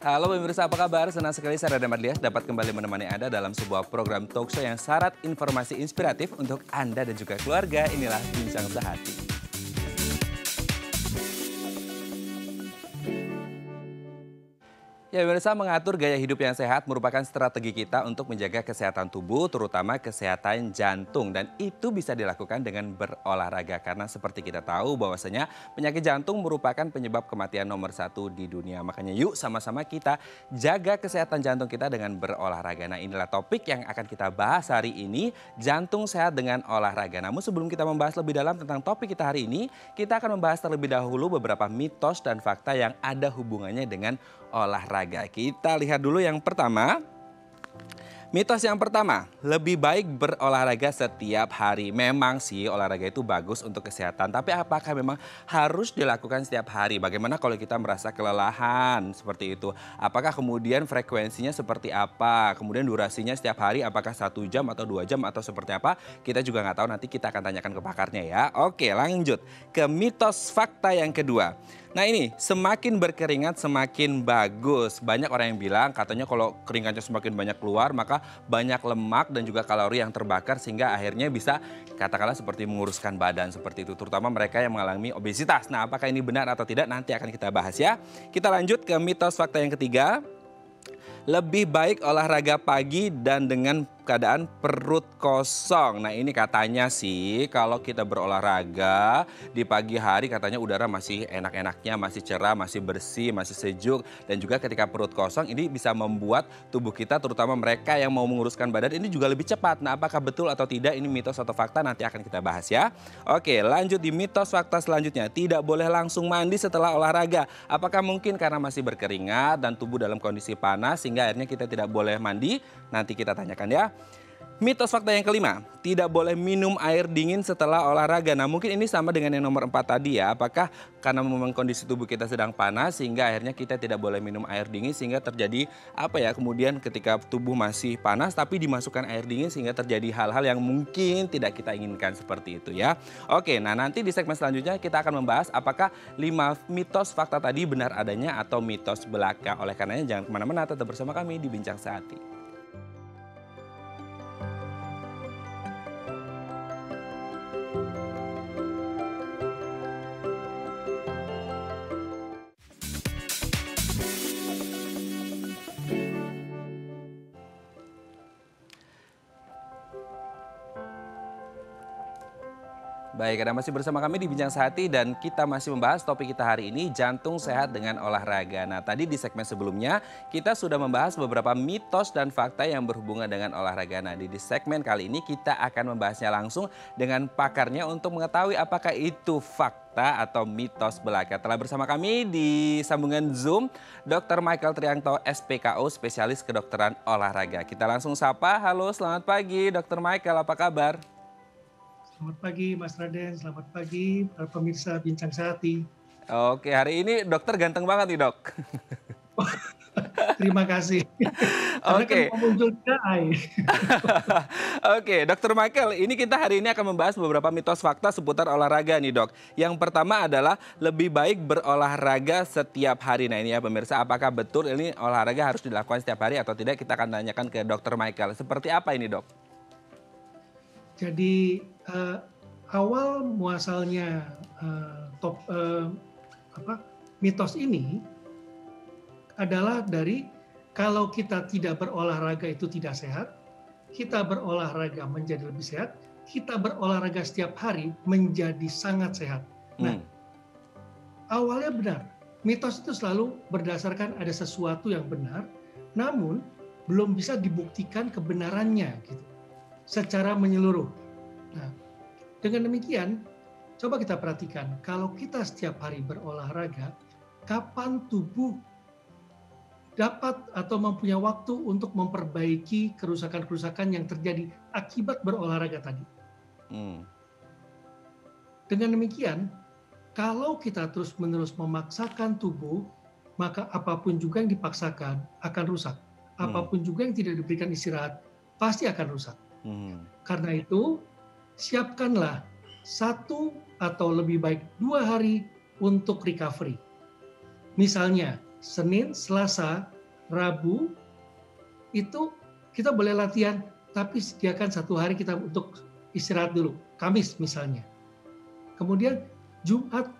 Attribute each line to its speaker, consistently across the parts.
Speaker 1: Halo pemirsa, apa kabar? Senang sekali saya Radha Mardias dapat kembali menemani Anda dalam sebuah program talk show yang syarat informasi inspiratif untuk Anda dan juga keluarga. Inilah Bincang Sehati. Ya pemirsa, mengatur gaya hidup yang sehat merupakan strategi kita untuk menjaga kesehatan tubuh, terutama kesehatan jantung. Dan itu bisa dilakukan dengan berolahraga. Karena seperti kita tahu bahwasanya penyakit jantung merupakan penyebab kematian nomor 1 di dunia. Makanya yuk sama-sama kita jaga kesehatan jantung kita dengan berolahraga. Nah inilah topik yang akan kita bahas hari ini, jantung sehat dengan olahraga. Namun sebelum kita membahas lebih dalam tentang topik kita hari ini, kita akan membahas terlebih dahulu beberapa mitos dan fakta yang ada hubungannya dengan olahraga. Kita lihat dulu yang pertama. Mitos yang pertama, lebih baik berolahraga setiap hari. Memang sih olahraga itu bagus untuk kesehatan, tapi apakah memang harus dilakukan setiap hari? Bagaimana kalau kita merasa kelelahan seperti itu? Apakah kemudian frekuensinya seperti apa? Kemudian durasinya setiap hari apakah 1 jam atau 2 jam atau seperti apa? Kita juga nggak tahu, nanti kita akan tanyakan ke pakarnya ya. Oke, lanjut ke mitos fakta yang kedua. Nah ini, semakin berkeringat semakin bagus. Banyak orang yang bilang katanya kalau keringatnya semakin banyak keluar maka banyak lemak dan juga kalori yang terbakar sehingga akhirnya bisa katakanlah seperti menguruskan badan seperti itu. Terutama mereka yang mengalami obesitas. Nah apakah ini benar atau tidak nanti akan kita bahas ya. Kita lanjut ke mitos fakta yang ketiga. Lebih baik olahraga pagi dan dengan keadaan perut kosong. Nah ini katanya sih kalau kita berolahraga di pagi hari katanya udara masih enak-enaknya, masih cerah, masih bersih, masih sejuk. Dan juga ketika perut kosong ini bisa membuat tubuh kita terutama mereka yang mau menguruskan badan ini juga lebih cepat. Nah apakah betul atau tidak ini mitos atau fakta nanti akan kita bahas ya. Oke lanjut di mitos fakta selanjutnya. Tidak boleh langsung mandi setelah olahraga. Apakah mungkin karena masih berkeringat dan tubuh dalam kondisi panas sehingga akhirnya kita tidak boleh mandi? Nanti kita tanyakan ya. Mitos fakta yang kelima, tidak boleh minum air dingin setelah olahraga. Nah mungkin ini sama dengan yang nomor 4 tadi ya. Apakah karena memang kondisi tubuh kita sedang panas sehingga akhirnya kita tidak boleh minum air dingin sehingga terjadi apa ya kemudian ketika tubuh masih panas tapi dimasukkan air dingin sehingga terjadi hal-hal yang mungkin tidak kita inginkan seperti itu ya. Oke, nah nanti di segmen selanjutnya kita akan membahas apakah 5 mitos fakta tadi benar adanya atau mitos belaka. Oleh karenanya jangan kemana-mana, tetap bersama kami di Bincang Sehati. Baik, Anda masih bersama kami di Bincang Sehati dan kita masih membahas topik kita hari ini, jantung sehat dengan olahraga. Nah, tadi di segmen sebelumnya kita sudah membahas beberapa mitos dan fakta yang berhubungan dengan olahraga. Nah, di segmen kali ini kita akan membahasnya langsung dengan pakarnya untuk mengetahui apakah itu fakta atau mitos belaka. Telah bersama kami di sambungan Zoom, Dr. Michael Triangto, SPKO, spesialis kedokteran olahraga. Kita langsung sapa, halo selamat pagi Dr. Michael, apa kabar?
Speaker 2: Selamat pagi Mas Raden, selamat pagi para pemirsa Bincang Sehati.
Speaker 1: Oke, hari ini dokter ganteng banget nih dok.
Speaker 2: Terima kasih. Karena kan
Speaker 1: Oke,
Speaker 2: mau muncul AI.
Speaker 1: oke, Dokter Michael, ini kita hari ini akan membahas beberapa mitos fakta seputar olahraga nih dok. Yang pertama adalah lebih baik berolahraga setiap hari. Nah ini ya pemirsa, apakah betul ini olahraga harus dilakukan setiap hari atau tidak? Kita akan tanyakan ke Dokter Michael. Seperti apa ini dok?
Speaker 2: Jadi awal muasalnya mitos ini adalah dari kalau kita tidak berolahraga itu tidak sehat, kita berolahraga menjadi lebih sehat, kita berolahraga setiap hari menjadi sangat sehat. Nah, awalnya benar. Mitos itu selalu berdasarkan ada sesuatu yang benar, namun belum bisa dibuktikan kebenarannya gitu, secara menyeluruh. Nah, dengan demikian, coba kita perhatikan, kalau kita setiap hari berolahraga, kapan tubuh dapat atau mempunyai waktu untuk memperbaiki kerusakan-kerusakan yang terjadi akibat berolahraga tadi. Dengan demikian, kalau kita terus-menerus memaksakan tubuh, maka apapun juga yang dipaksakan akan rusak. Apapun juga yang tidak diberikan istirahat, pasti akan rusak. Karena itu, siapkanlah 1 atau lebih baik 2 hari untuk recovery. Misalnya, Senin, Selasa, Rabu itu kita boleh latihan, tapi sediakan 1 hari kita untuk istirahat dulu. Kamis misalnya. Kemudian Jumat,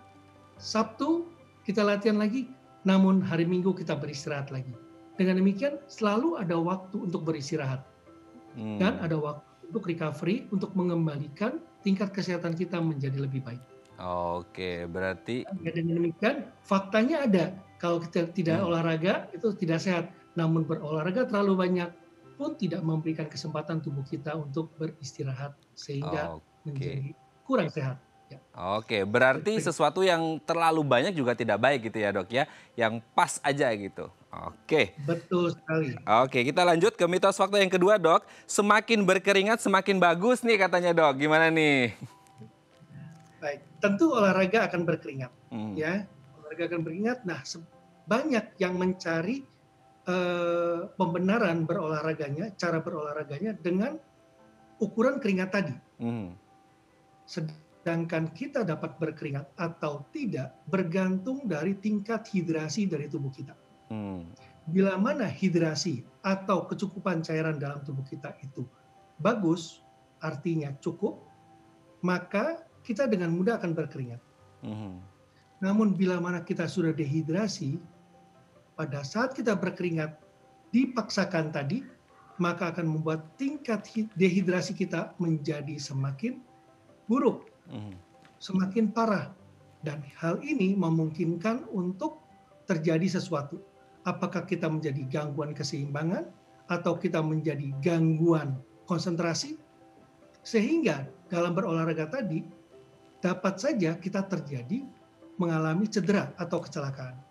Speaker 2: Sabtu kita latihan lagi, namun hari Minggu kita beristirahat lagi. Dengan demikian selalu ada waktu untuk beristirahat dan ada waktu untuk recovery, untuk mengembalikan tingkat kesehatan kita menjadi lebih baik.
Speaker 1: Oke, berarti
Speaker 2: Ya, dengan demikian faktanya ada. Kalau kita tidak olahraga itu tidak sehat. Namun berolahraga terlalu banyak pun tidak memberikan kesempatan tubuh kita untuk beristirahat sehingga
Speaker 1: oke.
Speaker 2: menjadi kurang sehat. Ya.
Speaker 1: Oke, berarti sesuatu yang terlalu banyak juga tidak baik gitu ya dok ya, yang pas aja gitu. Oke,
Speaker 2: Betul sekali.
Speaker 1: oke kita lanjut ke mitos fakta yang kedua dok. Semakin berkeringat semakin bagus nih katanya dok, gimana nih?
Speaker 2: Baik, tentu olahraga akan berkeringat,
Speaker 1: Hmm.
Speaker 2: ya. Olahraga akan berkeringat. Nah, banyak yang mencari pembenaran berolahraganya, cara berolahraganya dengan ukuran keringat tadi.
Speaker 1: Hmm.
Speaker 2: Sedangkan kita dapat berkeringat atau tidak bergantung dari tingkat hidrasi dari tubuh kita.
Speaker 1: Hmm.
Speaker 2: Bila mana hidrasi atau kecukupan cairan dalam tubuh kita itu bagus, artinya cukup, maka kita dengan mudah akan berkeringat.
Speaker 1: Hmm.
Speaker 2: Namun bila mana kita sudah dehidrasi, pada saat kita berkeringat dipaksakan tadi, maka akan membuat tingkat dehidrasi kita menjadi semakin buruk, semakin parah. Dan hal ini memungkinkan untuk terjadi sesuatu. Apakah kita menjadi gangguan keseimbangan atau kita menjadi gangguan konsentrasi, sehingga dalam berolahraga tadi dapat saja kita terjadi mengalami cedera atau kecelakaan.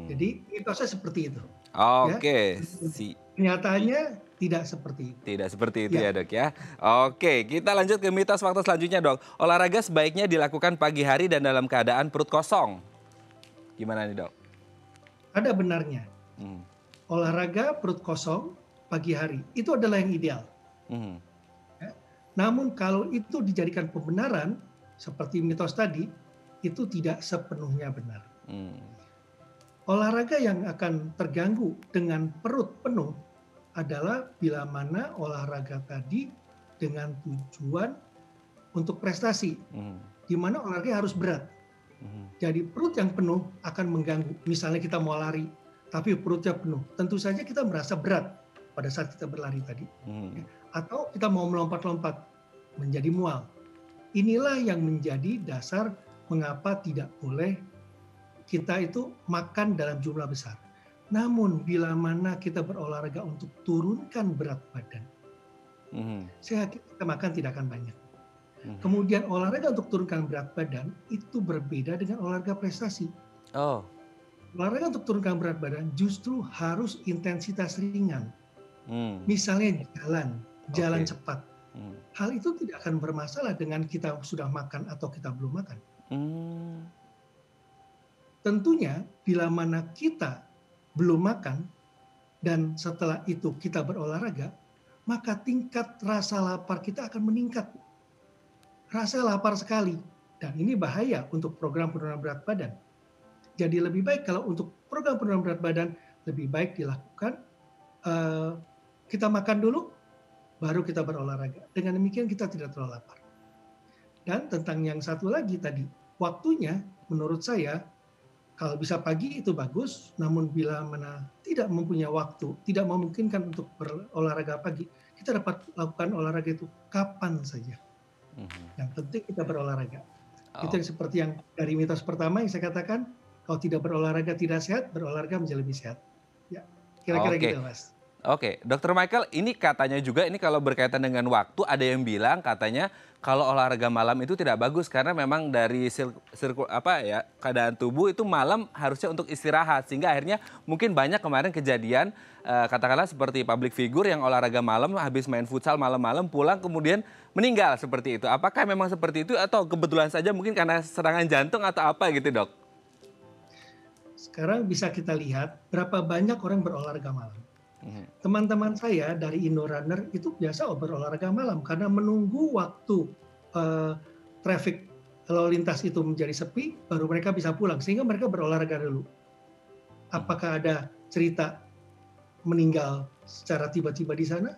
Speaker 2: Jadi mitosnya seperti itu.
Speaker 1: Oke,
Speaker 2: Ya. Kenyataannya tidak seperti itu.
Speaker 1: tidak seperti itu ya dok ya. Oke, kita lanjut ke mitos fakta selanjutnya dok. Olahraga sebaiknya dilakukan pagi hari dan dalam keadaan perut kosong. Gimana nih dok?
Speaker 2: Ada benarnya. Olahraga perut kosong pagi hari itu adalah yang ideal. Ya. Namun kalau itu dijadikan pembenaran seperti mitos tadi, itu tidak sepenuhnya benar. Olahraga yang akan terganggu dengan perut penuh adalah bila mana olahraga tadi dengan tujuan untuk prestasi, di mana olahraga harus berat. Jadi perut yang penuh akan mengganggu. Misalnya kita mau lari, tapi perutnya penuh. Tentu saja kita merasa berat pada saat kita berlari tadi. Atau kita mau melompat-lompat, menjadi mual. Inilah yang menjadi dasar mengapa tidak boleh kita itu makan dalam jumlah besar. Namun bila mana kita berolahraga untuk turunkan berat badan, saya yakin kita makan tidak akan banyak. Kemudian olahraga untuk turunkan berat badan itu berbeda dengan olahraga prestasi. Olahraga untuk turunkan berat badan justru harus intensitas ringan. Misalnya jalan cepat. Hal itu tidak akan bermasalah dengan kita sudah makan atau kita belum makan. Tentunya bila mana kita belum makan dan setelah itu kita berolahraga, maka tingkat rasa lapar kita akan meningkat. Rasa lapar sekali, dan ini bahaya untuk program penurunan berat badan. Jadi lebih baik kalau untuk program penurunan berat badan, lebih baik dilakukan, kita makan dulu, baru kita berolahraga. Dengan demikian kita tidak terlalu lapar. Dan tentang yang satu lagi tadi, waktunya menurut saya, kalau bisa pagi itu bagus, namun bila mana tidak mempunyai waktu, tidak memungkinkan untuk berolahraga pagi, kita dapat lakukan olahraga itu kapan saja. Yang penting kita berolahraga. Itu yang seperti yang dari mitos pertama yang saya katakan, kalau tidak berolahraga tidak sehat, berolahraga menjadi lebih sehat. Ya, kira-kira gitu Mas.
Speaker 1: Oke, Dokter Michael, ini katanya juga ini kalau berkaitan dengan waktu, ada yang bilang katanya kalau olahraga malam itu tidak bagus karena memang dari keadaan tubuh itu malam harusnya untuk istirahat, sehingga akhirnya mungkin banyak kemarin kejadian katakanlah seperti public figure yang olahraga malam habis main futsal malam-malam pulang kemudian meninggal seperti itu. Apakah memang seperti itu atau kebetulan saja mungkin karena serangan jantung atau apa gitu dok?
Speaker 2: Sekarang bisa kita lihat berapa banyak orang berolahraga malam. Teman-teman saya dari IndoRunner itu biasa berolahraga malam karena menunggu waktu traffic lalu lintas itu menjadi sepi, baru mereka bisa pulang sehingga mereka berolahraga dulu. Apakah ada cerita meninggal secara tiba-tiba di sana,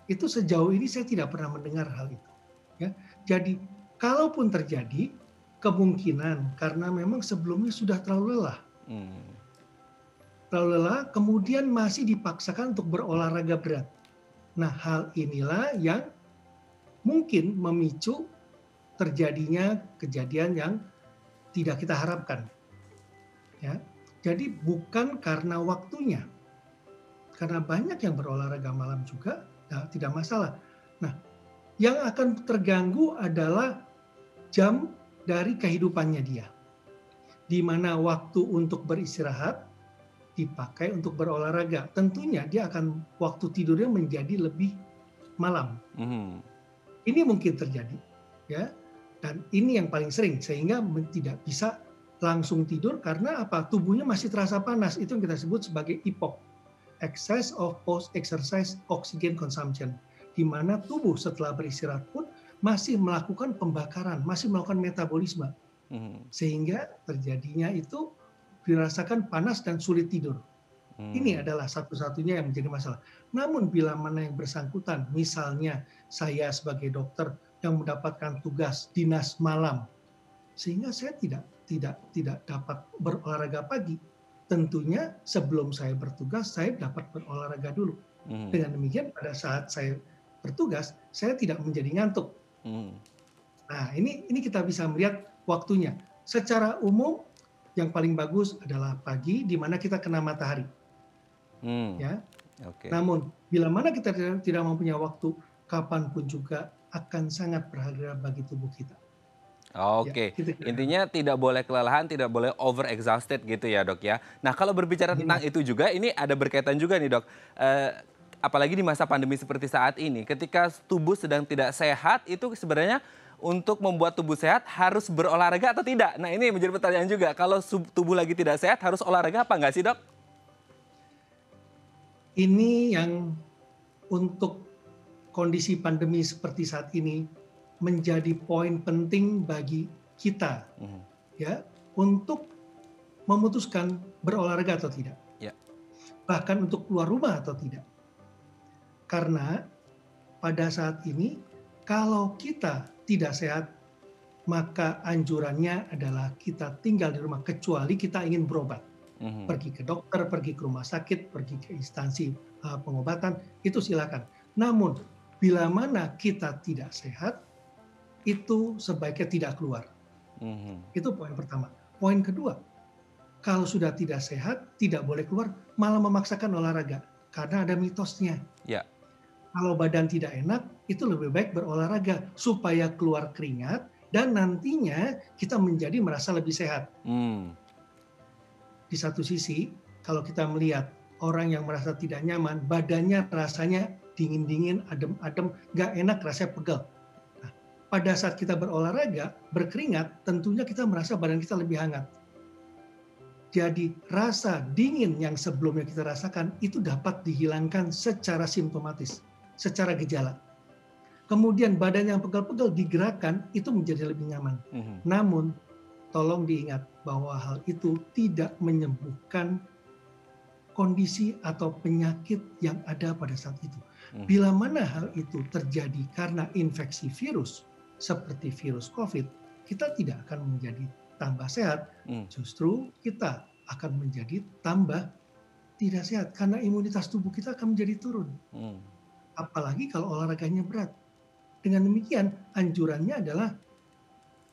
Speaker 2: itu sejauh ini saya tidak pernah mendengar hal itu. Ya. Jadi kalaupun terjadi, kemungkinan karena memang sebelumnya sudah terlalu lelah. Terlalu lelah, kemudian masih dipaksakan untuk berolahraga berat. Nah, hal inilah yang mungkin memicu terjadinya kejadian yang tidak kita harapkan. Ya. Jadi bukan karena waktunya. Karena banyak yang berolahraga malam juga, ya, tidak masalah. Nah, yang akan terganggu adalah jam dari kehidupannya dia. Di mana waktu untuk beristirahat dipakai untuk berolahraga. Tentunya dia akan waktu tidurnya menjadi lebih malam. Ini mungkin terjadi, ya. Dan ini yang paling sering sehingga tidak bisa langsung tidur karena apa? Tubuhnya masih terasa panas. Itu yang kita sebut sebagai EPOC, excess of post-exercise oxygen consumption, di mana tubuh setelah beristirahat pun masih melakukan pembakaran, masih melakukan metabolisme, sehingga terjadinya itu dirasakan panas dan sulit tidur. Ini adalah satu-satunya yang menjadi masalah. Namun bila mana yang bersangkutan, misalnya saya sebagai dokter yang mendapatkan tugas dinas malam, sehingga saya tidak dapat berolahraga pagi, tentunya sebelum saya bertugas saya dapat berolahraga dulu. Dengan demikian pada saat saya bertugas saya tidak menjadi ngantuk. Nah, ini kita bisa melihat waktunya. Secara umum yang paling bagus adalah pagi, di mana kita kena matahari. Ya. Namun bila mana kita tidak mempunyai waktu, kapanpun juga akan sangat berharga bagi tubuh kita.
Speaker 1: Oke, intinya tidak boleh kelelahan, tidak boleh over exhausted gitu ya dok ya. Nah kalau berbicara tentang itu juga, ini ada berkaitan juga nih dok. Apalagi di masa pandemi seperti saat ini, ketika tubuh sedang tidak sehat, itu sebenarnya untuk membuat tubuh sehat harus berolahraga atau tidak? Nah ini menjadi pertanyaan juga, kalau tubuh lagi tidak sehat harus olahraga apa enggak sih dok?
Speaker 2: Ini yang untuk kondisi pandemi seperti saat ini menjadi poin penting bagi kita, ya, untuk memutuskan berolahraga atau tidak, bahkan untuk keluar rumah atau tidak. Karena pada saat ini kalau kita tidak sehat, maka anjurannya adalah kita tinggal di rumah kecuali kita ingin berobat. Pergi ke dokter, pergi ke rumah sakit, pergi ke instansi pengobatan, itu silakan. Namun bila mana kita tidak sehat, itu sebaiknya tidak keluar. Itu poin pertama. Poin kedua, kalau sudah tidak sehat, tidak boleh keluar, malah memaksakan olahraga. Karena ada mitosnya. Kalau badan tidak enak, itu lebih baik berolahraga supaya keluar keringat dan nantinya kita menjadi merasa lebih sehat. Di satu sisi, kalau kita melihat orang yang merasa tidak nyaman, badannya rasanya dingin-dingin, adem-adem, nggak enak, rasanya pegel. Nah, pada saat kita berolahraga, berkeringat, tentunya kita merasa badan kita lebih hangat. Jadi rasa dingin yang sebelumnya kita rasakan itu dapat dihilangkan secara simptomatis, secara gejala. Kemudian badan yang pegel-pegel digerakkan, itu menjadi lebih nyaman. Namun, tolong diingat bahwa hal itu tidak menyembuhkan kondisi atau penyakit yang ada pada saat itu. Bila mana hal itu terjadi karena infeksi virus, seperti virus COVID, kita tidak akan menjadi tambah sehat, justru kita akan menjadi tambah tidak sehat, karena imunitas tubuh kita akan menjadi turun. Apalagi kalau olahraganya berat. Dengan demikian, anjurannya adalah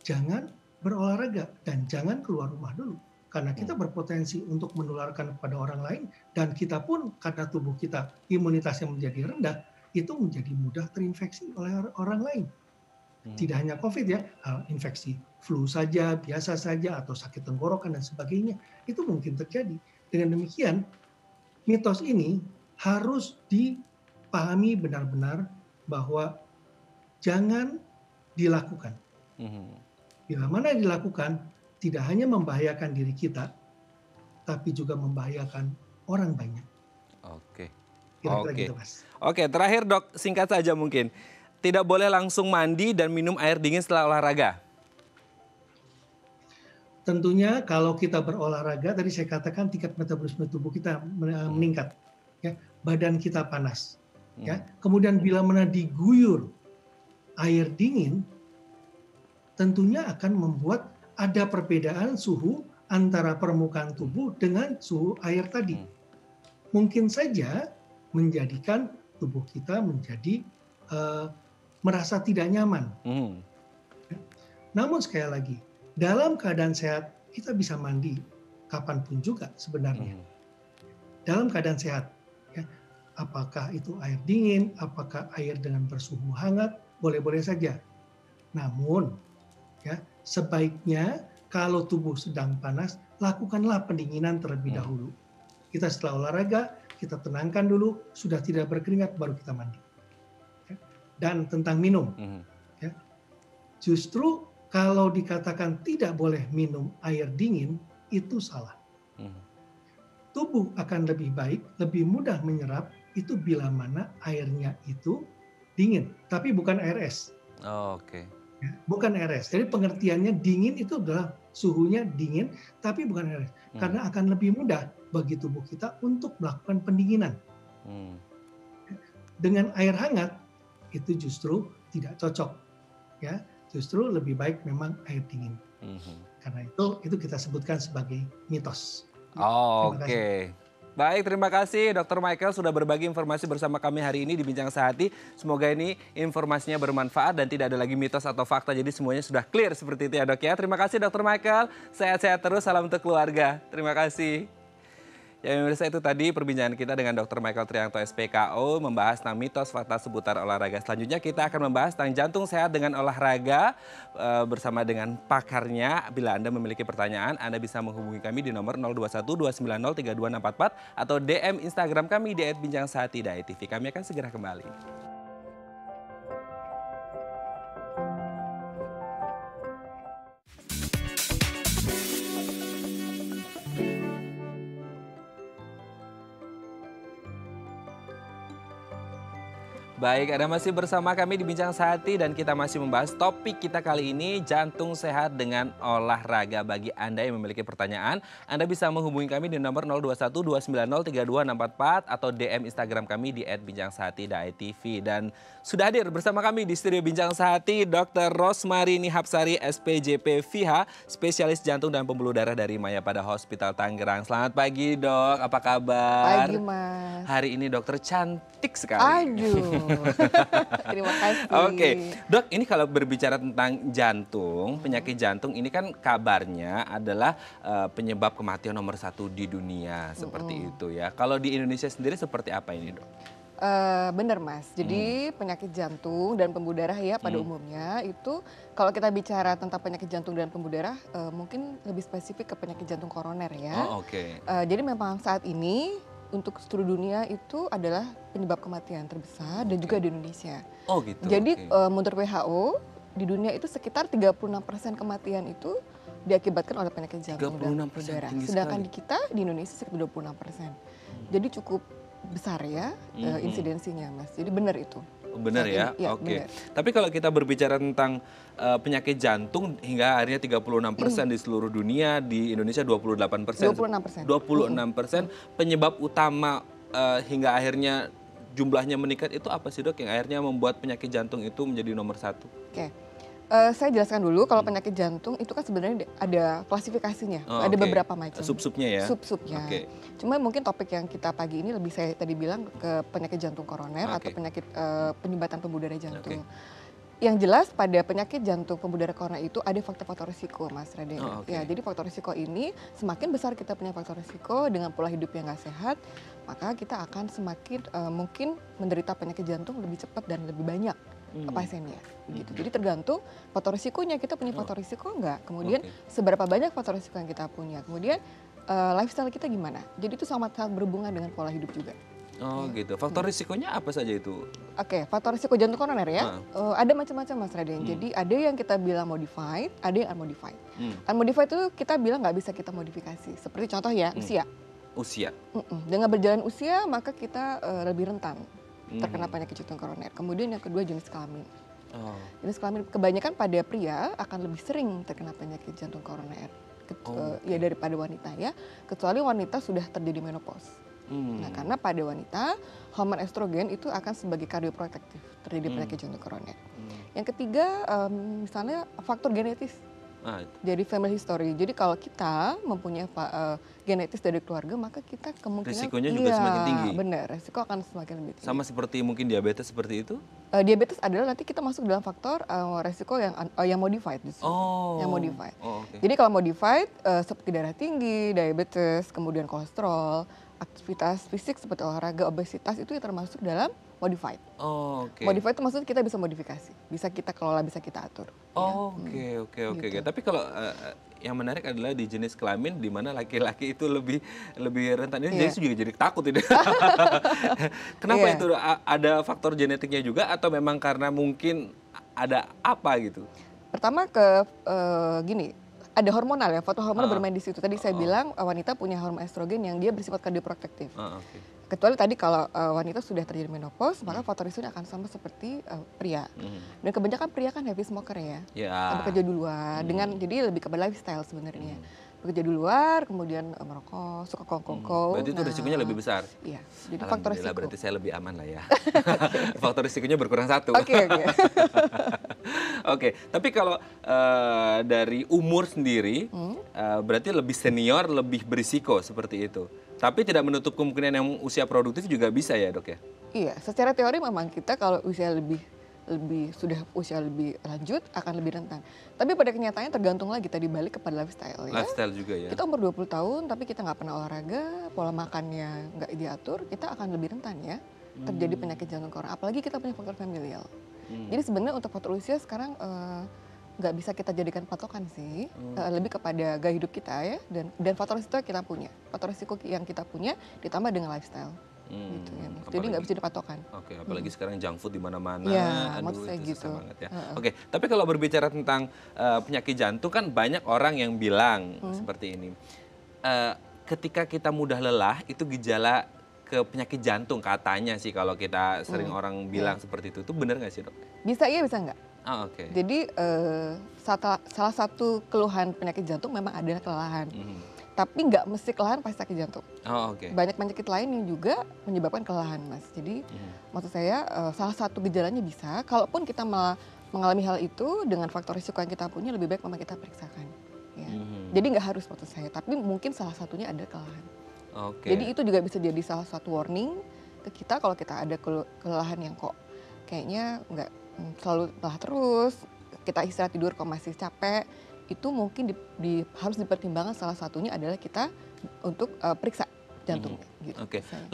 Speaker 2: jangan berolahraga dan jangan keluar rumah dulu. Karena kita berpotensi untuk menularkan kepada orang lain, dan kita pun karena tubuh kita imunitasnya menjadi rendah, itu menjadi mudah terinfeksi oleh orang lain. Tidak hanya COVID ya, infeksi flu saja, biasa saja, atau sakit tenggorokan dan sebagainya, itu mungkin terjadi. Dengan demikian, mitos ini harus dipahami benar-benar bahwa jangan dilakukan. Bila mana dilakukan, tidak hanya membahayakan diri kita, tapi juga membahayakan orang banyak. Kira-kira gitu, Mas.
Speaker 1: Oke, terakhir dok, singkat saja mungkin. Tidak boleh langsung mandi dan minum air dingin setelah olahraga?
Speaker 2: Tentunya kalau kita berolahraga, tadi saya katakan tingkat metabolisme tubuh kita meningkat. ya, badan kita panas. Ya. Kemudian bila mana diguyur air dingin, tentunya akan membuat ada perbedaan suhu antara permukaan tubuh dengan suhu air tadi. Mungkin saja menjadikan tubuh kita menjadi merasa tidak nyaman. Namun sekali lagi, dalam keadaan sehat kita bisa mandi kapanpun juga sebenarnya. Dalam keadaan sehat, ya. Apakah itu air dingin, apakah air dengan bersuhu hangat, boleh-boleh saja. Namun, ya, sebaiknya kalau tubuh sedang panas, lakukanlah pendinginan terlebih dahulu. Kita setelah olahraga, kita tenangkan dulu, sudah tidak berkeringat, baru kita mandi. Ya. Dan tentang minum, ya, justru kalau dikatakan tidak boleh minum air dingin, itu salah. Tubuh akan lebih baik, lebih mudah menyerap itu bila mana airnya itu dingin, tapi bukan air es. Ya, bukan air es. Jadi pengertiannya dingin itu adalah suhunya dingin, tapi bukan air es. Karena akan lebih mudah bagi tubuh kita untuk melakukan pendinginan. Dengan air hangat itu justru tidak cocok, ya. Justru lebih baik memang air dingin. Karena itu kita sebutkan sebagai mitos.
Speaker 1: Oke. Baik, terima kasih Dr. Michael sudah berbagi informasi bersama kami hari ini di Bincang Sehati. Semoga ini informasinya bermanfaat dan tidak ada lagi mitos atau fakta. Jadi semuanya sudah clear seperti itu ya Dok ya. Terima kasih Dr. Michael. Sehat-sehat terus, salam untuk keluarga. Terima kasih. Ya pemirsa, itu tadi perbincangan kita dengan Dr. Michael Triangto SPKO membahas tentang mitos fakta seputar olahraga. Selanjutnya kita akan membahas tentang jantung sehat dengan olahraga bersama dengan pakarnya. Bila Anda memiliki pertanyaan, Anda bisa menghubungi kami di nomor 0212903264 atau DM Instagram kami di @bincangSehati.tv. Kami akan segera kembali. Baik, Anda masih bersama kami di Bincang Sehati dan kita masih membahas topik kita kali ini, jantung sehat dengan olahraga. Bagi Anda yang memiliki pertanyaan, Anda bisa menghubungi kami di nomor 0212903264 atau DM Instagram kami di @bincangSehati.tv. Dan sudah hadir bersama kami di studio Bincang Sehati Dr. Rosmarini Hapsari SPJP FIHA, spesialis jantung dan pembuluh darah dari Mayapada Hospital Tangerang. Selamat pagi Dok, apa kabar?
Speaker 3: Pagi Mas.
Speaker 1: Hari ini dokter cantik sekali.
Speaker 3: Aduh. Terima kasih.
Speaker 1: Oke, Dok, ini kalau berbicara tentang jantung, penyakit jantung ini kan kabarnya adalah penyebab kematian nomor 1 di dunia, seperti itu ya. Kalau di Indonesia sendiri seperti apa ini, Dok?
Speaker 3: Benar Mas, jadi penyakit jantung dan pembuluh darah ya pada umumnya itu kalau kita bicara tentang penyakit jantung dan pembuluh darah mungkin lebih spesifik ke penyakit jantung koroner ya. Jadi memang saat ini untuk seluruh dunia itu adalah penyebab kematian terbesar dan juga di Indonesia.
Speaker 1: Oh gitu.
Speaker 3: Jadi menurut WHO di dunia itu sekitar 36% kematian itu diakibatkan oleh penyakit jantung dan pembuluh darah. Sedangkan di kita di Indonesia sekitar 26%. Jadi cukup besar ya insidensinya Mas. Jadi benar itu.
Speaker 1: Benar ya?
Speaker 3: Ya,
Speaker 1: Oke.
Speaker 3: benar.
Speaker 1: Tapi kalau kita berbicara tentang penyakit jantung hingga akhirnya 36% di seluruh dunia, di Indonesia 28%.
Speaker 3: 26%.
Speaker 1: 26%. Penyebab utama hingga akhirnya jumlahnya meningkat itu apa sih Dok yang akhirnya membuat penyakit jantung itu menjadi nomor 1?
Speaker 3: Oke. Saya jelaskan dulu kalau penyakit jantung itu kan sebenarnya ada klasifikasinya, ada beberapa macam.
Speaker 1: Sub-subnya ya?
Speaker 3: Sub-subnya. Cuma mungkin topik yang kita pagi ini lebih saya tadi bilang ke penyakit jantung koroner atau penyakit penyumbatan pembuluh darah jantung. Yang jelas pada penyakit jantung pembuluh darah koroner itu ada faktor-faktor risiko Mas Raden. Ya, jadi faktor risiko ini semakin besar kita punya faktor risiko dengan pola hidup yang nggak sehat, maka kita akan semakin mungkin menderita penyakit jantung lebih cepat dan lebih banyak pasiennya gitu. Jadi tergantung faktor risikonya, kita punya faktor risiko enggak, kemudian seberapa banyak faktor risiko yang kita punya, kemudian lifestyle kita gimana. Jadi itu sangat berhubungan dengan pola hidup juga.
Speaker 1: Oh gitu. Faktor risikonya apa saja itu?
Speaker 3: Oke, faktor risiko jantung koroner ya. Ada macam-macam Mas Raden. Jadi ada yang kita bilang modified, ada yang unmodified. Unmodified itu kita bilang nggak bisa kita modifikasi. Seperti contoh ya, usia.
Speaker 1: Usia.
Speaker 3: Dengan berjalan usia maka kita lebih rentan terkena penyakit jantung koroner. Kemudian yang kedua jenis kelamin. Jenis kelamin kebanyakan pada pria akan lebih sering terkena penyakit jantung koroner ya daripada wanita ya. Kecuali wanita sudah terjadi menopause. Nah, karena pada wanita hormon estrogen itu akan sebagai kardioprotektif terjadi penyakit jantung koroner. Yang ketiga, misalnya faktor genetis. Jadi family history. Jadi kalau kita mempunyai genetis dari keluarga, maka kita kemungkinan
Speaker 1: risikonya juga semakin tinggi.
Speaker 3: Benar, risiko akan semakin lebih tinggi.
Speaker 1: Sama seperti mungkin diabetes seperti itu?
Speaker 3: Diabetes adalah nanti kita masuk dalam faktor resiko yang modified justru. Yang modified. Jadi kalau modified seperti darah tinggi, diabetes, kemudian kolesterol, aktivitas fisik seperti olahraga, obesitas itu termasuk dalam modified. Modified itu maksudnya kita bisa modifikasi, bisa kita kelola, bisa kita atur.
Speaker 1: Oke. Tapi kalau yang menarik adalah di jenis kelamin di mana laki-laki itu lebih rentan. Ini jadi juga jadi takut ini. Kenapa itu? Ada faktor genetiknya juga atau memang karena mungkin ada apa gitu?
Speaker 3: Pertama gini. Ada hormonal ya, faktor hormonal bermain di situ. Tadi saya bilang wanita punya hormon estrogen yang dia bersifat kardioprotektif. Kecuali tadi kalau wanita sudah terjadi menopause, maka faktor risikonya akan sama seperti pria. Dan kebanyakan pria kan heavy smoker ya, bekerja di luar. Jadi lebih kepada lifestyle sebenarnya. Bekerja di luar, kemudian merokok, suka kongko.
Speaker 1: Berarti itu risikonya lebih besar?
Speaker 3: Iya, jadi faktor risiko.
Speaker 1: Berarti saya lebih aman lah ya. Faktor risikonya berkurang satu. Oke, tapi kalau dari umur sendiri, berarti lebih senior, lebih berisiko seperti itu. Tapi tidak menutup kemungkinan yang usia produktif juga bisa ya dok ya?
Speaker 3: Iya, secara teori memang kita kalau usia sudah usia lebih lanjut akan lebih rentan. Tapi pada kenyataannya tergantung lagi tadi balik kepada lifestyle ya.
Speaker 1: Lifestyle juga ya.
Speaker 3: Kita umur 20 tahun tapi kita nggak pernah olahraga, pola makannya nggak diatur, kita akan lebih rentan ya terjadi penyakit jantung koroner. Apalagi kita punya faktor familial. Jadi sebenarnya untuk faktor usia sekarang nggak bisa kita jadikan patokan sih, lebih kepada gaya hidup kita ya dan faktor risiko yang kita punya. Faktor risiko yang kita punya ditambah dengan lifestyle. Gitu ya. Jadi nggak bisa dipatokan.
Speaker 1: Oke, apalagi sekarang junk food di mana-mana.
Speaker 3: Ya,
Speaker 1: aduh
Speaker 3: saya
Speaker 1: itu
Speaker 3: gitu.
Speaker 1: susah banget ya. Oke, tapi kalau berbicara tentang penyakit jantung kan banyak orang yang bilang seperti ini. Ketika kita mudah lelah itu gejala ke penyakit jantung katanya sih kalau kita sering orang bilang seperti itu benar nggak sih dok?
Speaker 3: Bisa iya bisa nggak?
Speaker 1: Oke.
Speaker 3: Jadi salah satu keluhan penyakit jantung memang adalah kelelahan. Tapi nggak mesti kelelahan pasti sakit jantung. Banyak penyakit lain yang juga menyebabkan kelelahan, Mas. Jadi maksud saya salah satu gejalanya bisa, kalaupun kita mengalami hal itu dengan faktor risiko yang kita punya, lebih baik memang kita periksakan. Ya. Jadi nggak harus maksud saya, tapi mungkin salah satunya adalah kelelahan. Jadi itu juga bisa jadi salah satu warning ke kita kalau kita ada kelelahan yang kok kayaknya nggak selalu lelah terus, kita istirahat tidur kok masih capek. Itu mungkin harus dipertimbangkan salah satunya adalah kita untuk periksa jantung. Gitu.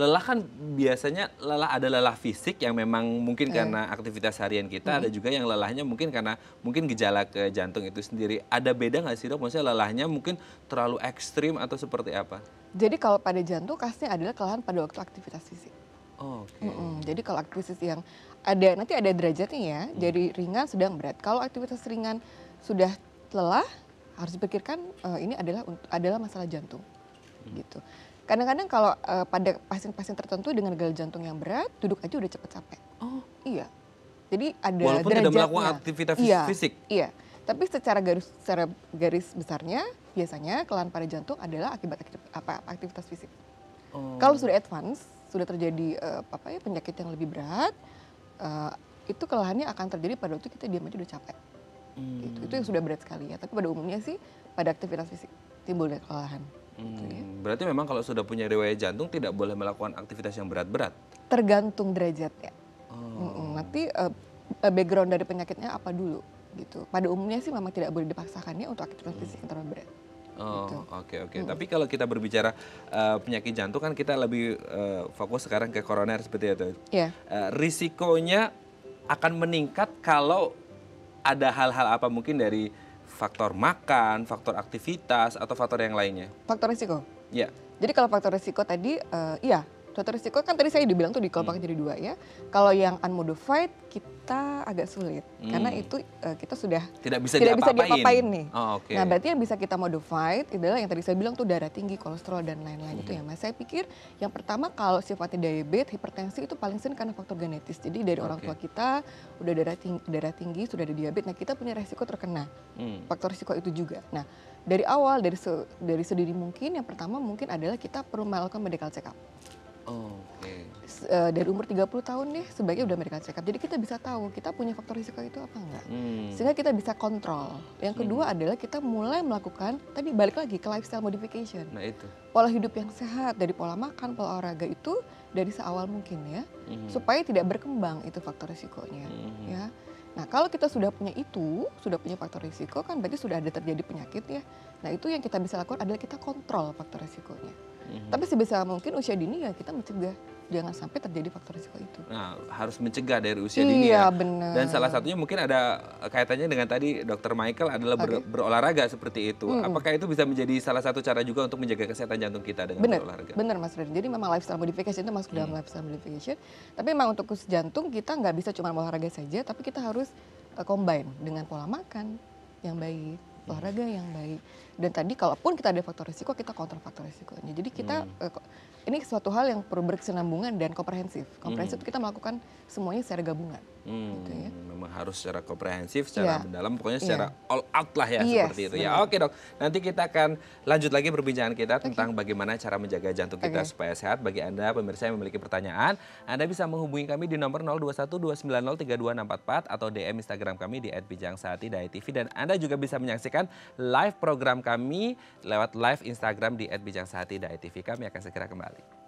Speaker 1: Lelah kan biasanya ada lelah fisik yang memang mungkin karena aktivitas harian kita, ada juga yang lelahnya mungkin karena gejala ke jantung itu sendiri. Ada beda nggak sih dok? Maksudnya lelahnya mungkin terlalu ekstrim atau seperti apa?
Speaker 3: Jadi kalau pada jantung khasnya adalah kelelahan pada waktu aktivitas fisik. Jadi kalau aktivitas yang nanti ada derajatnya ya, jadi ringan, sedang, berat. Kalau aktivitas ringan sudah lelah, harus dipikirkan ini adalah masalah jantung. Gitu. Kadang-kadang kalau pada pasien-pasien tertentu dengan gejala jantung yang berat, duduk aja udah cepet capek. Iya. Jadi ada
Speaker 1: walaupun
Speaker 3: derajatnya.
Speaker 1: Tidak melakukan aktivitas fisik.
Speaker 3: Iya. Tapi secara garis besarnya biasanya kelelahan pada jantung adalah akibat aktivitas fisik. Kalau sudah advance, sudah terjadi penyakit yang lebih berat, itu kelelahannya akan terjadi pada waktu kita diam aja udah capek. Gitu. Itu yang sudah berat sekali ya. Tapi pada umumnya sih pada aktivitas fisik timbulnya kelelahan.
Speaker 1: Berarti memang kalau sudah punya riwayat jantung tidak boleh melakukan aktivitas yang berat-berat?
Speaker 3: Tergantung derajatnya. Nanti background dari penyakitnya apa dulu gitu. Pada umumnya sih memang tidak boleh dipaksakannya untuk aktivitas fisik yang terlalu berat.
Speaker 1: Oke. Tapi kalau kita berbicara penyakit jantung kan kita lebih fokus sekarang ke koroner seperti itu. Risikonya akan meningkat kalau ada hal-hal apa mungkin dari faktor makan, faktor aktivitas, atau faktor yang lainnya?
Speaker 3: Faktor risiko?
Speaker 1: Iya.
Speaker 3: Jadi kalau faktor risiko tadi, faktor risiko kan tadi saya dibilang tuh dikelompokkan jadi dua ya. Kalau yang unmodified kita agak sulit karena itu kita sudah tidak bisa diapa-apain nih. Nah berarti yang bisa kita modified adalah yang tadi saya bilang tuh darah tinggi, kolesterol dan lain-lain itu ya Mas. Saya pikir yang pertama kalau sifatnya diabetes, hipertensi itu paling sering karena faktor genetis. Jadi dari orang tua kita udah darah tinggi sudah ada diabetes, nah kita punya resiko terkena faktor risiko itu juga. Nah dari awal dari sedini mungkin yang pertama mungkin adalah kita perlu melakukan medical check up.
Speaker 1: Oke.
Speaker 3: Dari umur 30 tahun deh sebaiknya udah medical check up. Jadi kita bisa tahu kita punya faktor risiko itu apa enggak. Sehingga kita bisa kontrol. Yang kedua adalah kita mulai melakukan, tadi balik lagi ke lifestyle modification.
Speaker 1: Nah itu.
Speaker 3: Pola hidup yang sehat, dari pola makan, pola olahraga itu dari seawal mungkin ya. Supaya tidak berkembang itu faktor risikonya ya. Nah kalau kita sudah punya itu, sudah punya faktor risiko kan berarti sudah ada terjadi penyakit ya. Nah itu yang kita bisa lakukan adalah kita kontrol faktor risikonya. Tapi sebisa mungkin usia dini ya kita mencegah jangan sampai terjadi faktor risiko itu.
Speaker 1: Nah, harus mencegah dari usia dini ya.
Speaker 3: Iya benar.
Speaker 1: Dan salah satunya mungkin ada kaitannya dengan tadi Dokter Michael adalah berolahraga seperti itu. Apakah itu bisa menjadi salah satu cara juga untuk menjaga kesehatan jantung kita dengan berolahraga?
Speaker 3: Benar Mas Redi. Jadi memang lifestyle modification itu masuk dalam lifestyle modification. Tapi memang untuk khusus jantung kita nggak bisa cuma olahraga saja, tapi kita harus combine dengan pola makan yang baik, olahraga yang baik. Dan tadi kalaupun kita ada faktor risiko, kita kontrol faktor risikonya. Jadi kita ini suatu hal yang perlu berkesinambungan dan komprehensif. Komprehensif itu kita melakukan semuanya secara gabungan. Gitu ya.
Speaker 1: Memang harus secara komprehensif, secara mendalam, pokoknya secara all out lah ya seperti itu. Ya oke dok, nanti kita akan lanjut lagi perbincangan kita tentang bagaimana cara menjaga jantung kita supaya sehat. Bagi Anda pemirsa yang memiliki pertanyaan, Anda bisa menghubungi kami di nomor 0212903244 atau DM Instagram kami di @bijangsahati.tv, dan Anda juga bisa menyaksikan live program kami lewat live Instagram di @bijangsahati.tv. Kami akan segera kembali.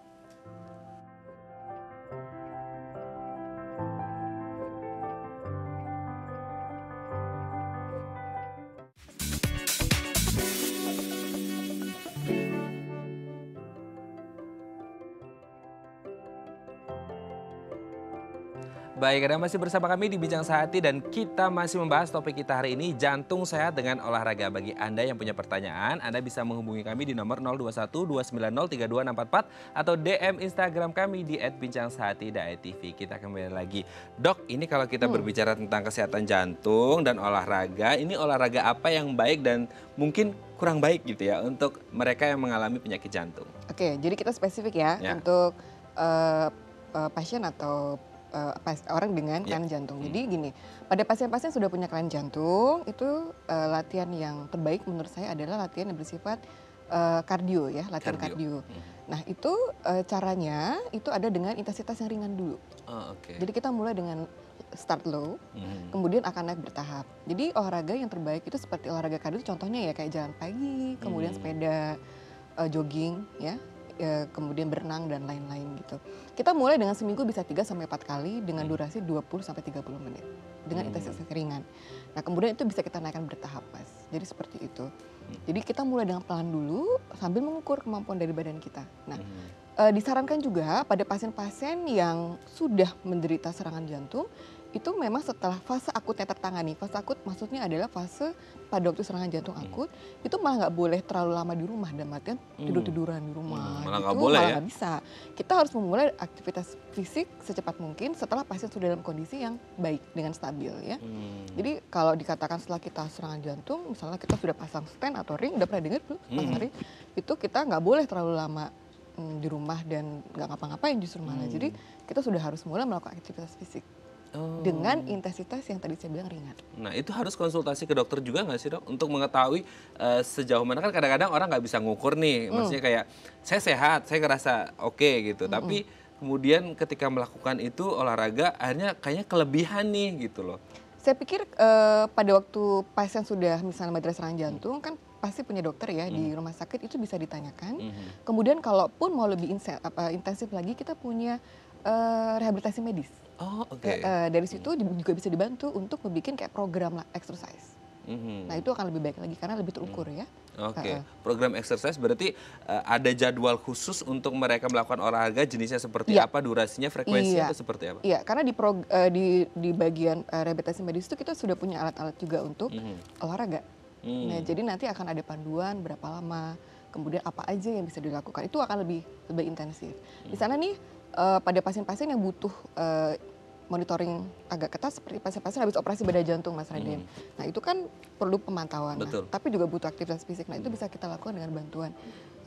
Speaker 1: Baik, Anda masih bersama kami di Bincang Sehati dan kita masih membahas topik kita hari ini, jantung sehat dengan olahraga. Bagi Anda yang punya pertanyaan, Anda bisa menghubungi kami di nomor 0212903244 atau DM Instagram kami di @bincangSehati.tv. Kita kembali lagi. Dok, ini kalau kita berbicara tentang kesehatan jantung dan olahraga, ini olahraga apa yang baik dan mungkin kurang baik gitu ya untuk mereka yang mengalami penyakit jantung?
Speaker 3: Oke, jadi kita spesifik ya untuk pasien atau orang dengan kelainan jantung. Jadi gini, pada pasien-pasien sudah punya kelainan jantung, itu latihan yang terbaik menurut saya adalah latihan yang bersifat kardio ya, latihan kardio. Nah itu caranya itu ada dengan intensitas yang ringan dulu. Jadi kita mulai dengan start low, kemudian akan naik bertahap. Jadi olahraga yang terbaik itu seperti olahraga kardio, contohnya ya kayak jalan pagi, kemudian sepeda, jogging ya. Kemudian berenang dan lain-lain gitu. Kita mulai dengan seminggu bisa 3-4 kali dengan durasi 20-30 menit dengan intensitas ringan. Nah kemudian itu bisa kita naikkan bertahap Mas. Jadi seperti itu. Jadi kita mulai dengan pelan dulu sambil mengukur kemampuan dari badan kita. Nah disarankan juga pada pasien-pasien yang sudah menderita serangan jantung, itu memang setelah fase akutnya tertangani. Fase akut maksudnya adalah fase pada waktu serangan jantung akut, itu malah nggak boleh terlalu lama di rumah, dan artian tidur-tiduran di rumah.
Speaker 1: Malah
Speaker 3: gitu,
Speaker 1: nggak boleh
Speaker 3: malah
Speaker 1: ya?
Speaker 3: nggak bisa. Kita harus memulai aktivitas fisik secepat mungkin setelah pasien sudah dalam kondisi yang baik dengan stabil ya. Jadi kalau dikatakan setelah kita serangan jantung, misalnya kita sudah pasang stent atau ring, udah pernah dengar belum pasang ring? Itu kita nggak boleh terlalu lama di rumah dan nggak ngapa-ngapain justru malah. Jadi kita sudah harus mulai melakukan aktivitas fisik. Dengan intensitas yang tadi saya bilang ringan.
Speaker 1: Nah itu harus konsultasi ke dokter juga nggak sih dok? Untuk mengetahui sejauh mana, kan kadang-kadang orang nggak bisa ngukur nih. Maksudnya kayak saya sehat, saya ngerasa oke gitu. Tapi kemudian ketika melakukan itu olahraga akhirnya kayaknya kelebihan nih gitu loh.
Speaker 3: Saya pikir pada waktu pasien sudah misalnya menderita serangan jantung kan pasti punya dokter ya di rumah sakit, itu bisa ditanyakan. Kemudian kalaupun mau lebih intensif lagi, kita punya rehabilitasi medis. Dari situ juga bisa dibantu untuk membuat kayak program exercise. Nah itu akan lebih baik lagi karena lebih terukur ya.
Speaker 1: Program exercise berarti ada jadwal khusus untuk mereka melakukan olahraga, jenisnya seperti apa, durasinya, frekuensinya itu seperti apa?
Speaker 3: Iya, karena di bagian rehabilitasi medis itu kita sudah punya alat-alat juga untuk olahraga. Nah jadi nanti akan ada panduan berapa lama, kemudian apa aja yang bisa dilakukan, itu akan lebih intensif. Di sana nih pada pasien-pasien yang butuh monitoring agak ketat seperti pasien-pasien habis operasi bedah jantung Mas Raden. Nah itu kan perlu pemantauan, tapi juga butuh aktivitas fisik. Nah itu bisa kita lakukan dengan bantuan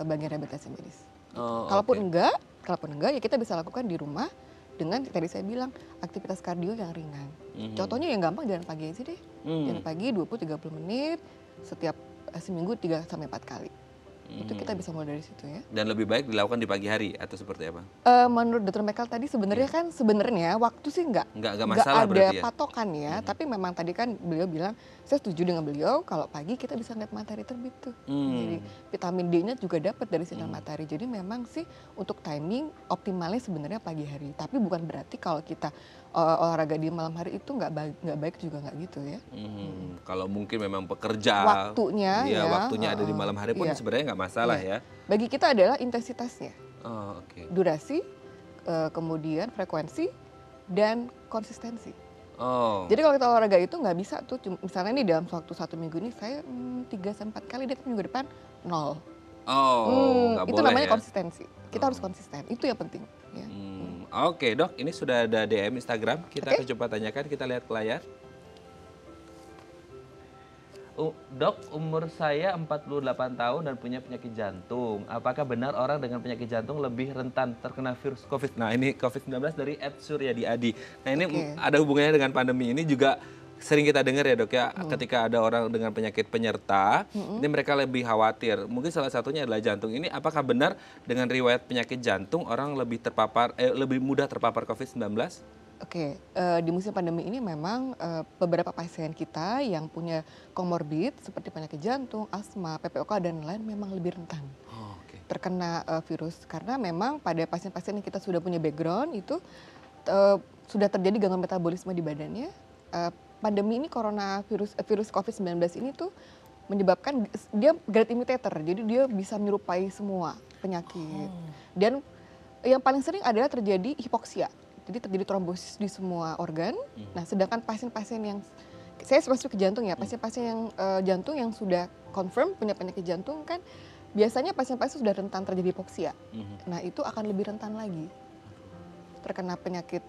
Speaker 3: bagian rehabilitasi medis. Kalaupun enggak ya kita bisa lakukan di rumah dengan tadi saya bilang aktivitas kardio yang ringan. Contohnya yang gampang jalan pagi aja deh. Jalan pagi 20-30 menit setiap seminggu 3-4 kali. Itu kita bisa mulai dari situ ya.
Speaker 1: Dan lebih baik dilakukan di pagi hari atau seperti apa?
Speaker 3: Menurut Dr. Michael tadi sebenarnya waktu sih
Speaker 1: Nggak masalah
Speaker 3: ada
Speaker 1: berarti ya?
Speaker 3: patokan ya. Tapi memang tadi kan beliau bilang, saya setuju dengan beliau kalau pagi kita bisa lihat matahari terbit tuh. Jadi vitamin D-nya juga dapat dari sinar matahari. Jadi memang sih untuk timing optimalnya sebenarnya pagi hari. Tapi bukan berarti kalau kita olahraga di malam hari itu nggak baik juga nggak gitu ya.
Speaker 1: Kalau mungkin memang pekerja,
Speaker 3: waktunya
Speaker 1: waktunya ada di malam hari pun sebenarnya nggak masalah ya.
Speaker 3: Bagi kita adalah intensitasnya, durasi, kemudian frekuensi dan konsistensi. Jadi kalau kita olahraga itu nggak bisa tuh, misalnya nih dalam waktu 1 minggu ini saya 3-4 kali, minggu depan 0. Itu
Speaker 1: boleh
Speaker 3: namanya
Speaker 1: ya?
Speaker 3: konsistensi. Kita harus konsisten, itu yang penting. Ya.
Speaker 1: Oke dok, ini sudah ada DM Instagram, kita akan coba tanyakan, kita lihat ke layar. Dok, umur saya 48 tahun dan punya penyakit jantung. Apakah benar orang dengan penyakit jantung lebih rentan terkena virus COVID? Nah ini COVID-19 dari Ed Suryadi Adi. Nah ini ada hubungannya dengan pandemi ini juga sering kita dengar ya dok ya. Ketika ada orang dengan penyakit penyerta, ini mereka lebih khawatir. Mungkin salah satunya adalah jantung. Ini apakah benar dengan riwayat penyakit jantung orang lebih lebih mudah terpapar COVID-19?
Speaker 3: Di musim pandemi ini memang beberapa pasien kita yang punya komorbid seperti penyakit jantung, asma, PPOK dan lain memang lebih rentan terkena virus. Karena memang pada pasien-pasien yang kita sudah punya background itu sudah terjadi gangguan metabolisme di badannya. Pandemi ini virus COVID-19 ini tuh menyebabkan dia great imitator, jadi dia bisa menyerupai semua penyakit. Dan yang paling sering adalah terjadi hipoksia. Jadi terjadi trombosis di semua organ. Nah, sedangkan pasien-pasien yang saya spesifik ke jantung ya, pasien-pasien yang jantung yang sudah confirm punya penyakit jantung kan biasanya pasien-pasien sudah rentan terjadi hipoksia. Nah, itu akan lebih rentan lagi terkena penyakit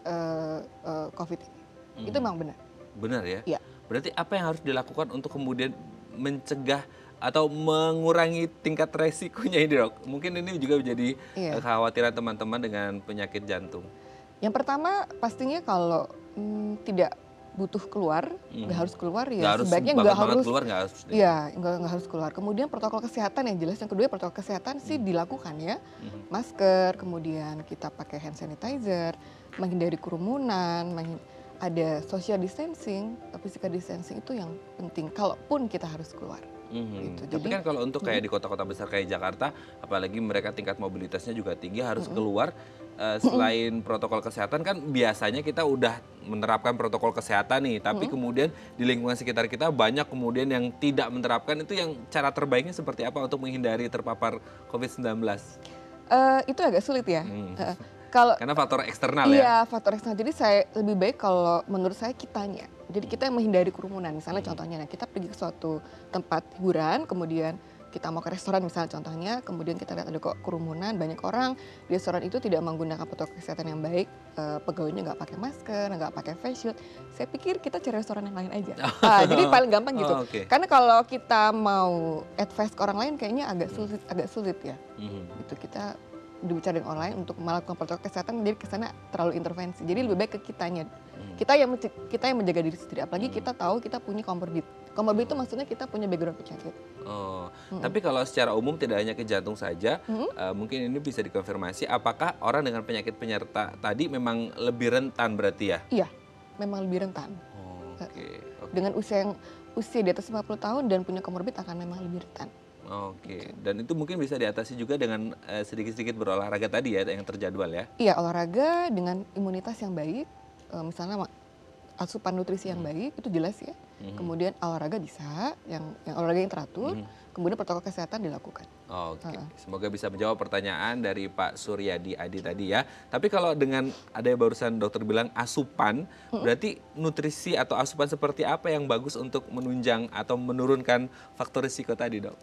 Speaker 3: COVID ini. Itu memang benar.
Speaker 1: Benar ya?
Speaker 3: Iya.
Speaker 1: Berarti apa yang harus dilakukan untuk kemudian mencegah atau mengurangi tingkat resikonya ini dok? Mungkin ini juga menjadi kekhawatiran teman-teman dengan penyakit jantung.
Speaker 3: Yang pertama pastinya kalau tidak butuh keluar, nggak harus keluar ya sebaiknya nggak harus keluar. Kemudian protokol kesehatan yang jelas, yang kedua protokol kesehatan sih dilakukan ya, masker, kemudian kita pakai hand sanitizer, menghindari kerumunan, ada social distancing, physical distancing itu yang penting kalaupun kita harus keluar. Gitu.
Speaker 1: Tapi kan kalau untuk kayak di kota-kota besar kayak Jakarta, apalagi mereka tingkat mobilitasnya juga tinggi, harus keluar. Selain protokol kesehatan kan biasanya kita udah menerapkan protokol kesehatan nih, tapi kemudian di lingkungan sekitar kita banyak kemudian yang tidak menerapkan. Itu yang cara terbaiknya seperti apa untuk menghindari terpapar COVID-19?
Speaker 3: Itu agak sulit ya.
Speaker 1: Karena faktor eksternal ya?
Speaker 3: Iya, faktor eksternal. Jadi saya lebih baik kalau menurut saya kitanya. Jadi kita yang menghindari kerumunan. Misalnya contohnya, kita pergi ke suatu tempat hiburan, kemudian kita mau ke restoran misalnya contohnya, kemudian kita lihat ada kok kerumunan, banyak orang, di restoran itu tidak menggunakan protokol kesehatan yang baik, pegawainya nggak pakai masker, nggak pakai face shield, saya pikir kita cari restoran yang lain aja. Jadi paling gampang gitu. Karena kalau kita mau advice ke orang lain kayaknya agak sulit ya. Gitu, kita berbicara dengan orang lain untuk melakukan protokol kesehatan, jadi kesana terlalu intervensi. Jadi lebih baik ke kitanya. Kita yang menjaga diri sendiri. Apalagi kita tahu kita punya komorbid. Komorbid itu maksudnya kita punya background penyakit.
Speaker 1: Tapi kalau secara umum tidak hanya ke jantung saja, mungkin ini bisa dikonfirmasi. Apakah orang dengan penyakit penyerta tadi memang lebih rentan berarti ya?
Speaker 3: Iya, memang lebih rentan. Dengan usia di atas 50 tahun dan punya komorbid akan memang lebih rentan.
Speaker 1: Dan itu mungkin bisa diatasi juga dengan sedikit-sedikit berolahraga tadi ya, yang terjadwal ya?
Speaker 3: Iya, olahraga dengan imunitas yang baik, misalnya asupan nutrisi yang baik, itu jelas ya. Kemudian olahraga bisa, yang olahraga yang teratur, kemudian protokol kesehatan dilakukan.
Speaker 1: Semoga bisa menjawab pertanyaan dari Pak Suryadi Adi tadi ya. Tapi kalau dengan ada yang barusan dokter bilang asupan, berarti nutrisi atau asupan seperti apa yang bagus untuk menunjang atau menurunkan faktor risiko tadi dok?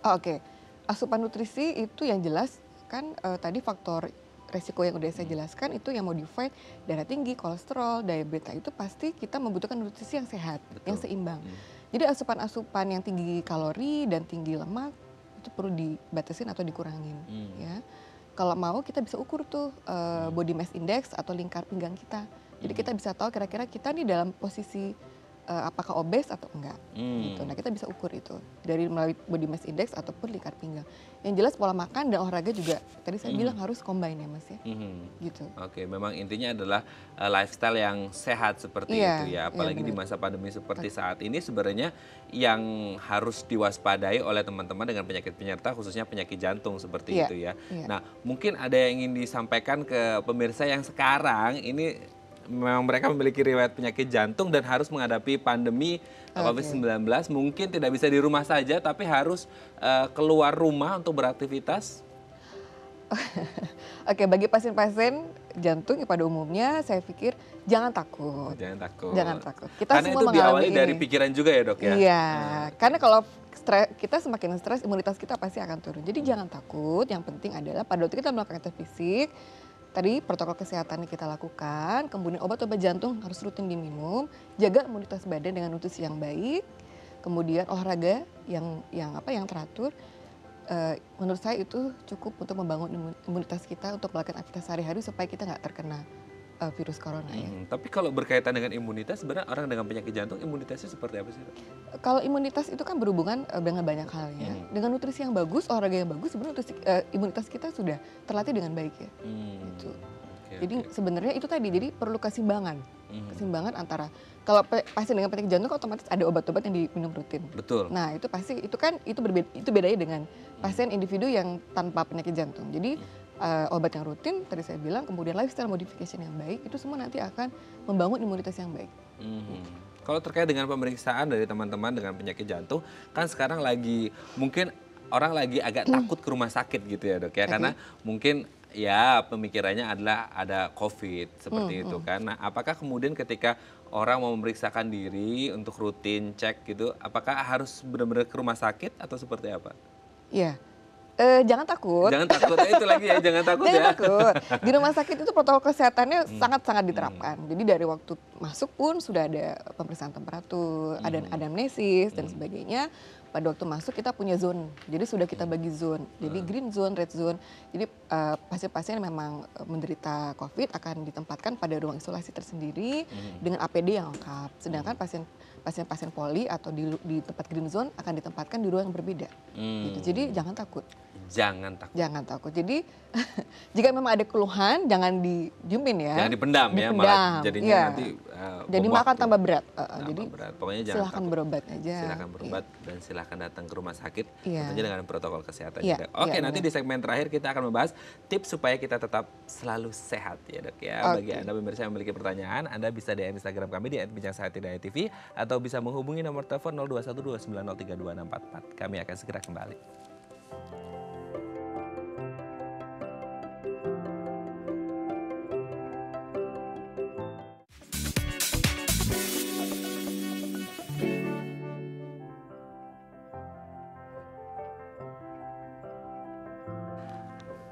Speaker 3: Asupan nutrisi itu yang jelas kan tadi faktor resiko yang udah saya jelaskan itu yang modified, darah tinggi, kolesterol, diabetes, itu pasti kita membutuhkan nutrisi yang sehat, yang seimbang. Jadi asupan-asupan yang tinggi kalori dan tinggi lemak itu perlu dibatasin atau dikurangin. Ya. Kalau mau kita bisa ukur tuh body mass index atau lingkar pinggang kita. Jadi kita bisa tahu kira-kira kita nih dalam posisi apakah obes atau enggak gitu. Nah kita bisa ukur itu dari melalui body mass index ataupun lingkar pinggang. Yang jelas pola makan dan olahraga juga tadi saya bilang harus combine ya Mas ya. Gitu.
Speaker 1: Oke, memang intinya adalah lifestyle yang sehat seperti
Speaker 3: Iya,
Speaker 1: itu ya.
Speaker 3: iya
Speaker 1: Apalagi di
Speaker 3: benar.
Speaker 1: masa pandemi seperti saat ini sebenarnya yang harus diwaspadai oleh teman-teman dengan penyakit penyerta khususnya penyakit jantung seperti
Speaker 3: Iya,
Speaker 1: itu ya.
Speaker 3: iya.
Speaker 1: Nah, mungkin ada yang ingin disampaikan ke pemirsa yang sekarang ini memang mereka memiliki riwayat penyakit jantung dan harus menghadapi pandemi COVID-19. Mungkin tidak bisa di rumah saja tapi harus keluar rumah untuk beraktivitas.
Speaker 3: Oke, bagi pasien-pasien jantung pada umumnya saya pikir jangan takut.
Speaker 1: Jangan takut.
Speaker 3: Jangan takut. Kita
Speaker 1: Karena
Speaker 3: semua
Speaker 1: itu
Speaker 3: mengalami
Speaker 1: diawali dari
Speaker 3: ini.
Speaker 1: pikiran juga ya dok ya?
Speaker 3: Iya, karena kalau kita semakin stres, imunitas kita pasti akan turun. Jadi jangan takut, yang penting adalah pada waktu kita melakukan aktivitas fisik, tadi protokol kesehatan yang kita lakukan, kemudian obat-obat jantung harus rutin diminum, jaga imunitas badan dengan nutrisi yang baik, kemudian olahraga yang teratur. Menurut saya itu cukup untuk membangun imunitas kita untuk melakukan aktivitas sehari-hari supaya kita nggak terkena virus corona ya.
Speaker 1: Tapi kalau berkaitan dengan imunitas, sebenarnya orang dengan penyakit jantung imunitasnya seperti apa sih dok?
Speaker 3: Kalau imunitas itu kan berhubungan dengan banyak hal ya. Dengan nutrisi yang bagus, olahraga yang bagus, sebenarnya imunitas kita sudah terlatih dengan baik ya. Gitu. Jadi sebenarnya itu tadi, jadi perlu keseimbangan. Keseimbangan antara kalau pasien dengan penyakit jantung otomatis ada obat-obat yang diminum rutin.
Speaker 1: Betul.
Speaker 3: Nah itu pasti itu bedanya dengan pasien individu yang tanpa penyakit jantung. Jadi obat yang rutin tadi saya bilang, kemudian lifestyle modification yang baik itu semua nanti akan membangun imunitas yang baik.
Speaker 1: Kalau terkait dengan pemeriksaan dari teman-teman dengan penyakit jantung, kan sekarang mungkin orang lagi agak takut ke rumah sakit gitu ya dok ya, karena mungkin ya pemikirannya adalah ada COVID seperti itu kan. Nah apakah kemudian ketika orang mau memeriksakan diri untuk rutin cek gitu, apakah harus benar-benar ke rumah sakit atau seperti apa?
Speaker 3: Iya. Jangan takut.
Speaker 1: Jangan takut, itu lagi ya, jangan takut
Speaker 3: Jangan
Speaker 1: ya.
Speaker 3: takut. Di rumah sakit itu protokol kesehatannya sangat-sangat diterapkan. Jadi dari waktu masuk pun sudah ada pemeriksaan temperatur, ada anamnesis dan sebagainya. Pada waktu masuk kita punya zone, jadi sudah kita bagi zone. Jadi green zone, red zone. Jadi pasien-pasien yang memang menderita COVID akan ditempatkan pada ruang isolasi tersendiri dengan APD yang lengkap. Sedangkan pasien-pasien poli atau di tempat green zone akan ditempatkan di ruang yang berbeda. Gitu. Jadi jangan takut.
Speaker 1: Jangan takut.
Speaker 3: Jangan takut. Jadi jika memang ada keluhan jangan didiemin ya.
Speaker 1: Jangan dipendam ya, malah
Speaker 3: Dipendam,
Speaker 1: jadinya
Speaker 3: iya.
Speaker 1: nanti
Speaker 3: Jadi
Speaker 1: bom
Speaker 3: makan
Speaker 1: waktu.
Speaker 3: tambah berat.
Speaker 1: Tambah berat. Pokoknya jangan
Speaker 3: Silahkan
Speaker 1: takut.
Speaker 3: berobat aja.
Speaker 1: Silahkan berobat dan silahkan datang ke rumah sakit
Speaker 3: Iya.
Speaker 1: tentunya dengan protokol kesehatan
Speaker 3: Iya,
Speaker 1: juga. Oke,
Speaker 3: iya,
Speaker 1: nanti
Speaker 3: benar.
Speaker 1: di segmen terakhir kita akan membahas tips supaya kita tetap selalu sehat ya dok ya. Bagi Anda pemirsa yang memiliki pertanyaan, Anda bisa DM Instagram kami di @bincangsehat.tv atau bisa menghubungi nomor telepon 0212903264. Kami akan segera kembali.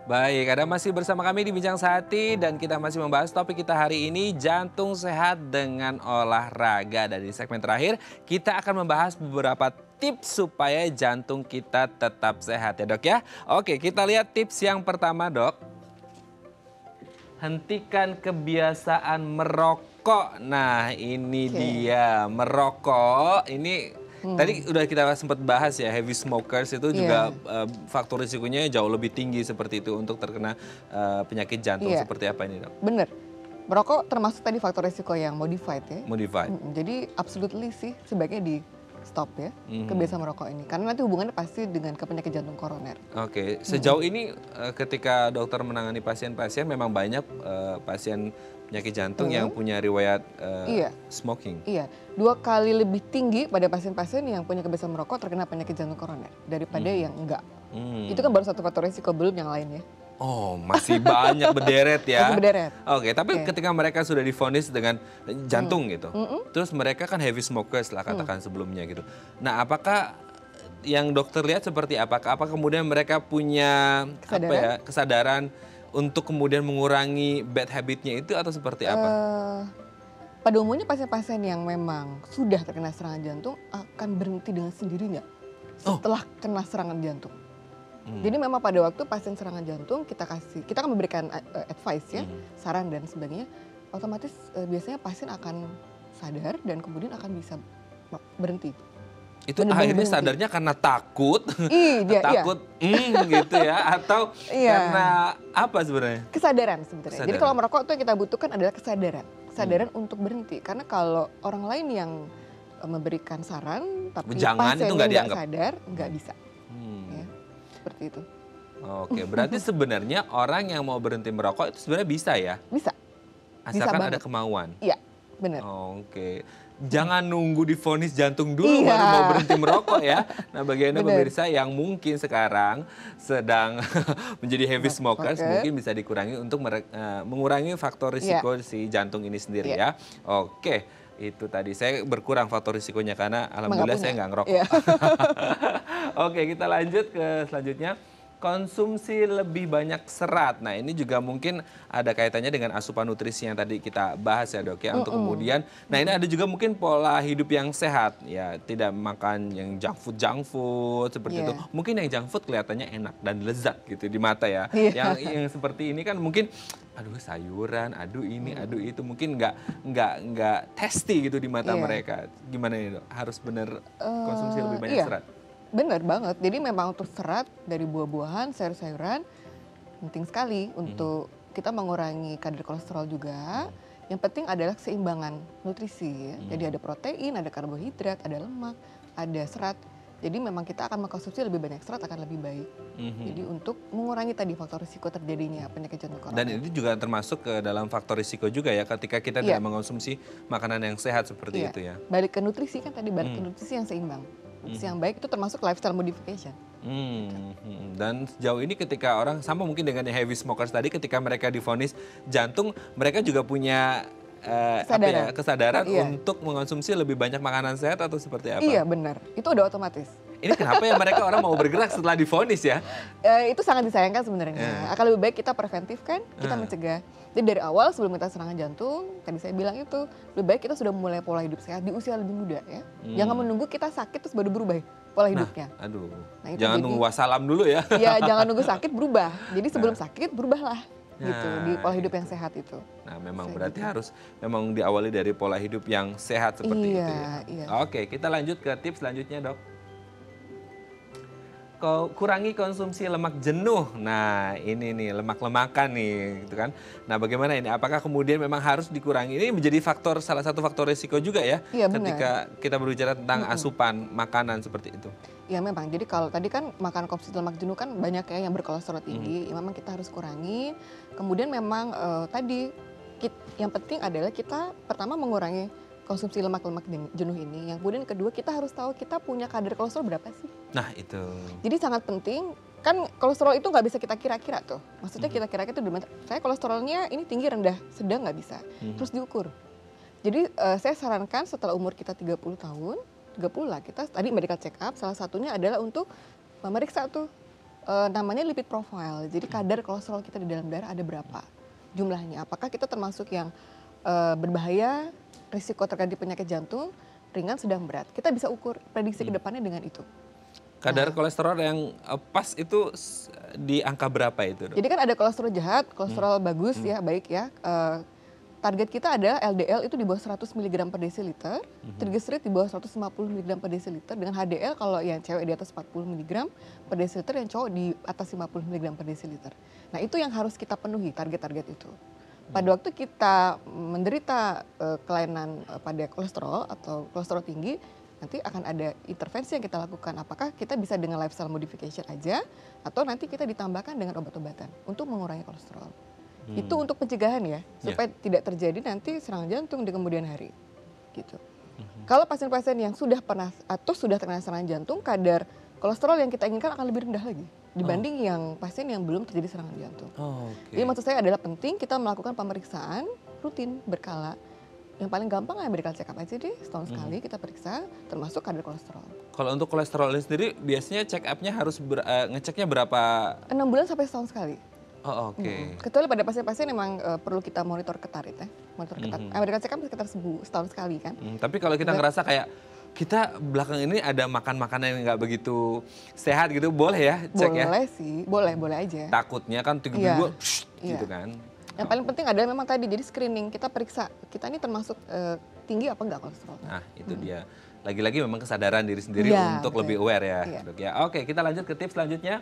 Speaker 1: Baik, Anda masih bersama kami di Bincang Sehati dan kita masih membahas topik kita hari ini, jantung sehat dengan olahraga. Dan di segmen terakhir kita akan membahas beberapa tips supaya jantung kita tetap sehat ya dok ya. Oke, kita lihat tips yang pertama dok. Hentikan kebiasaan merokok. Nah ini dia, merokok ini tadi udah kita sempat bahas ya, heavy smokers itu juga faktor risikonya jauh lebih tinggi seperti itu untuk terkena penyakit jantung. Seperti apa ini dok?
Speaker 3: Bener, merokok termasuk tadi faktor risiko yang modified ya.
Speaker 1: Modified.
Speaker 3: Jadi absolutely sih sebaiknya di stop ya kebiasaan merokok ini. Karena nanti hubungannya pasti dengan ke penyakit jantung koroner.
Speaker 1: Oke, sejauh ini ketika dokter menangani pasien-pasien memang banyak pasien penyakit jantung yang punya riwayat smoking.
Speaker 3: Iya, 2 kali lebih tinggi pada pasien-pasien yang punya kebiasaan merokok terkena penyakit jantung koroner daripada yang enggak. Itu kan baru satu faktor risiko, belum yang lain ya.
Speaker 1: Oh, masih banyak berderet ya.
Speaker 3: Masih berderet.
Speaker 1: Oke, tapi ketika mereka sudah divonis dengan jantung gitu, terus mereka kan heavy smokers lah katakan sebelumnya gitu. Nah, apakah yang dokter lihat seperti apa? Apa kemudian mereka punya kesadaran untuk kemudian mengurangi bad habitnya itu atau seperti apa?
Speaker 3: Pada umumnya pasien-pasien yang memang sudah terkena serangan jantung akan berhenti dengan sendirinya setelah kena serangan jantung. Jadi memang pada waktu pasien serangan jantung kita akan memberikan advice ya, saran dan sebagainya. Otomatis biasanya pasien akan sadar dan kemudian akan bisa berhenti.
Speaker 1: Itu akhirnya sadarnya karena takut, takut gitu ya, atau karena apa sebenarnya?
Speaker 3: Kesadaran sebenarnya. Jadi kalau merokok itu yang kita butuhkan adalah kesadaran untuk berhenti. Karena kalau orang lain yang memberikan saran, tapi pasiennya nggak sadar, nggak bisa. Ya, seperti itu.
Speaker 1: Oke, berarti sebenarnya orang yang mau berhenti merokok itu sebenarnya bisa ya?
Speaker 3: Bisa.
Speaker 1: Asalkan ada kemauan.
Speaker 3: Iya, benar.
Speaker 1: Oke. Jangan nunggu divonis jantung dulu baru mau berhenti merokok ya. Nah, bagi Anda pemirsa yang mungkin sekarang sedang menjadi heavy smokers, mungkin bisa dikurangi untuk mengurangi faktor risiko si jantung ini sendiri ya. Oke, itu tadi saya berkurang faktor risikonya karena alhamdulillah saya nggak ngerokok. Oke, kita lanjut ke selanjutnya. Konsumsi lebih banyak serat. Nah, ini juga mungkin ada kaitannya dengan asupan nutrisi yang tadi kita bahas ya, Dok ya. Untuk kemudian, nah ini ada juga mungkin pola hidup yang sehat ya, tidak makan yang junk food seperti itu. Mungkin yang junk food kelihatannya enak dan lezat gitu di mata ya. Yang seperti ini kan mungkin aduh sayuran, aduh ini, aduh itu, mungkin nggak tasty gitu di mata mereka. Gimana nih, Dok? Harus benar konsumsi lebih banyak serat?
Speaker 3: Benar banget. Jadi memang untuk serat dari buah-buahan, sayur-sayuran penting sekali untuk kita mengurangi kadar kolesterol juga. Yang penting adalah keseimbangan nutrisi ya. Jadi ada protein, ada karbohidrat, ada lemak, ada serat. Jadi memang kita akan mengkonsumsi lebih banyak serat akan lebih baik. Jadi untuk mengurangi tadi faktor risiko terjadinya penyakit jantung koroner.
Speaker 1: Dan ini juga termasuk ke dalam faktor risiko juga ya ketika kita tidak mengkonsumsi makanan yang sehat seperti itu ya.
Speaker 3: Balik ke nutrisi kan tadi, balik ke nutrisi yang seimbang. Yang baik itu termasuk lifestyle modification.
Speaker 1: Dan sejauh ini ketika orang sama mungkin dengan heavy smokers tadi, ketika mereka divonis jantung, mereka juga punya kesadaran untuk mengonsumsi lebih banyak makanan sehat atau seperti apa?
Speaker 3: Iya benar, itu udah otomatis.
Speaker 1: Ini kenapa ya mereka orang mau bergerak setelah divonis ya?
Speaker 3: Itu sangat disayangkan sebenarnya. Akan lebih baik kita preventif kan, kita mencegah. Jadi dari awal sebelum kita serangan jantung, tadi saya bilang itu lebih baik kita sudah mulai pola hidup sehat di usia lebih muda ya. Jangan menunggu kita sakit terus baru berubah pola hidupnya.
Speaker 1: Nah, jangan nunggu wassalam dulu ya.
Speaker 3: Iya, jangan nunggu sakit berubah. Jadi sebelum sakit berubahlah gitu di pola hidup yang sehat itu.
Speaker 1: Nah, memang berarti harus memang diawali dari pola hidup yang sehat seperti itu ya. Oke, kita lanjut ke tips selanjutnya, Dok. Kurangi konsumsi lemak jenuh. Nah, ini nih lemak-lemakan nih, gitu kan. Nah, bagaimana ini? Apakah kemudian memang harus dikurangi? Ini menjadi salah satu faktor risiko juga ya, ketika kita berbicara tentang asupan makanan seperti itu.
Speaker 3: Ya memang. Jadi kalau tadi kan makan konsumsi lemak jenuh kan banyak ya yang berkolesterol tinggi. Memang kita harus kurangi. Kemudian memang tadi yang penting adalah kita pertama mengurangi konsumsi lemak-lemak jenuh ini. Yang kemudian kedua kita harus tahu kita punya kadar kolesterol berapa sih.
Speaker 1: Nah itu.
Speaker 3: Jadi sangat penting, kan kolesterol itu nggak bisa kita kira-kira tuh. Maksudnya kita kira-kira itu saya kolesterolnya ini tinggi, rendah, sedang nggak bisa. Terus diukur. Jadi saya sarankan setelah umur kita 30 tahun, 30 lah kita tadi medical check up, salah satunya adalah untuk memeriksa tuh namanya lipid profile. Jadi kadar kolesterol kita di dalam darah ada berapa jumlahnya. Apakah kita termasuk yang berbahaya, risiko terkait penyakit jantung, ringan, sedang, berat. Kita bisa ukur prediksi ke depannya dengan itu.
Speaker 1: Kadar kolesterol yang pas itu di angka berapa itu, Dok?
Speaker 3: Jadi kan ada kolesterol jahat, kolesterol bagus ya, baik ya. Target kita adalah LDL itu di bawah 100 mg per desiliter, triglyceride di bawah 150 mg per desiliter, dengan HDL kalau yang cewek di atas 40 mg per desiliter, yang cowok di atas 50 mg per desiliter. Nah itu yang harus kita penuhi, target-target itu. Pada waktu kita menderita kelainan pada kolesterol atau kolesterol tinggi, nanti akan ada intervensi yang kita lakukan. Apakah kita bisa dengan lifestyle modification aja, atau nanti kita ditambahkan dengan obat-obatan untuk mengurangi kolesterol. Itu untuk pencegahan ya, supaya tidak terjadi nanti serangan jantung di kemudian hari. Gitu. Kalau pasien-pasien yang sudah pernah atau sudah terkena serangan jantung, kadar kolesterol yang kita inginkan akan lebih rendah lagi dibanding yang pasien yang belum terjadi serangan jantung. Jadi maksud saya adalah penting kita melakukan pemeriksaan rutin berkala. Yang paling gampang ya medical check up aja deh, setahun sekali kita periksa, termasuk kadar kolesterol.
Speaker 1: Kalau untuk kolesterol ini sendiri, biasanya check up-nya harus ngeceknya berapa?
Speaker 3: 6 bulan sampai setahun sekali.
Speaker 1: Oke.
Speaker 3: Kecuali pada pasien-pasien memang perlu kita monitor ketat ya. Monitor ketat. Medical check up sekitar setahun sekali kan.
Speaker 1: Tapi kalau kita ngerasa kayak kita belakang ini ada makan makanan yang nggak begitu sehat gitu, boleh ya cek ya?
Speaker 3: Boleh sih, boleh aja.
Speaker 1: Takutnya kan tiba-tiba gitu kan.
Speaker 3: Yang paling penting adalah memang tadi, jadi screening, kita periksa, kita ini termasuk tinggi apa enggak kolesterol.
Speaker 1: Nah, itu dia. Lagi-lagi memang kesadaran diri sendiri
Speaker 3: Iya,
Speaker 1: untuk
Speaker 3: betul.
Speaker 1: lebih aware ya,
Speaker 3: Iya.
Speaker 1: Dok ya. Oke, kita lanjut ke tips selanjutnya.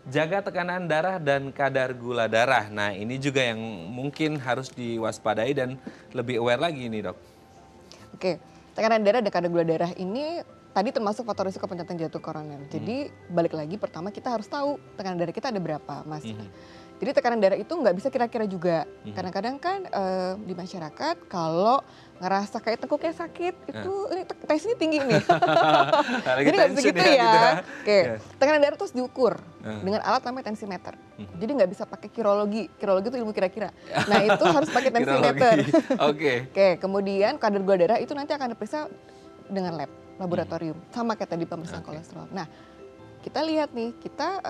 Speaker 1: Jaga tekanan darah dan kadar gula darah. Nah, ini juga yang mungkin harus diwaspadai dan lebih aware lagi nih, Dok.
Speaker 3: Oke, tekanan darah dan kadar gula darah ini tadi termasuk faktor risiko penyakit jantung koroner. Jadi balik lagi pertama kita harus tahu tekanan darah kita ada berapa, Mas. Jadi tekanan darah itu nggak bisa kira-kira juga. Kadang-kadang kan di masyarakat kalau ngerasa kayak tengkuknya sakit itu ini tensinya tinggi nih.
Speaker 1: Lagi
Speaker 3: Jadi nggak bisa
Speaker 1: tension
Speaker 3: gitu
Speaker 1: ya,
Speaker 3: ya.
Speaker 1: gitu ya.
Speaker 3: Oke,
Speaker 1: Ya.
Speaker 3: tekanan darah terus diukur dengan alat namanya tensimeter. Jadi nggak bisa pakai kirologi. Kirologi itu ilmu kira-kira. Nah itu harus pakai tensimeter.
Speaker 1: Oke.
Speaker 3: Oke, kemudian kadar gula darah itu nanti akan diperiksa dengan laboratorium. Sama kayak tadi pemeriksaan kolesterol. Nah, kita lihat nih, kita